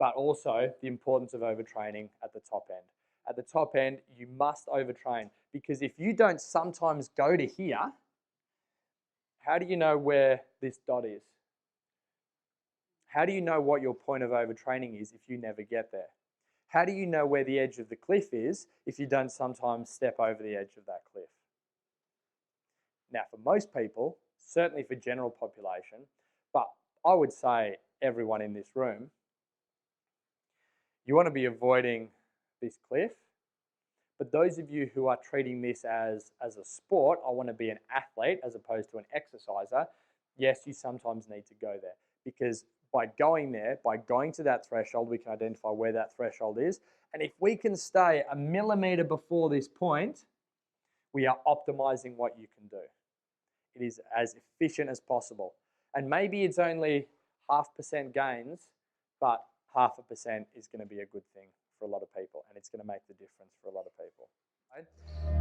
but also the importance of overtraining at the top end. At the top end, you must overtrain, because if you don't sometimes go to here, how do you know where this dot is? How do you know what your point of overtraining is if you never get there? How do you know where the edge of the cliff is if you don't sometimes step over the edge of that cliff? Now, for most people, certainly for general population, but I would say everyone in this room, you want to be avoiding this cliff. But those of you who are treating this as a sport, I want to be an athlete as opposed to an exerciser, yes, you sometimes need to go there, because by going there, by going to that threshold, we can identify where that threshold is. And if we can stay a millimeter before this point, we are optimizing what you can do. It is as efficient as possible. And maybe it's only 0.5% gains, but 0.5% is going to be a good thing for a lot of people, and it's going to make the difference for a lot of people. Right?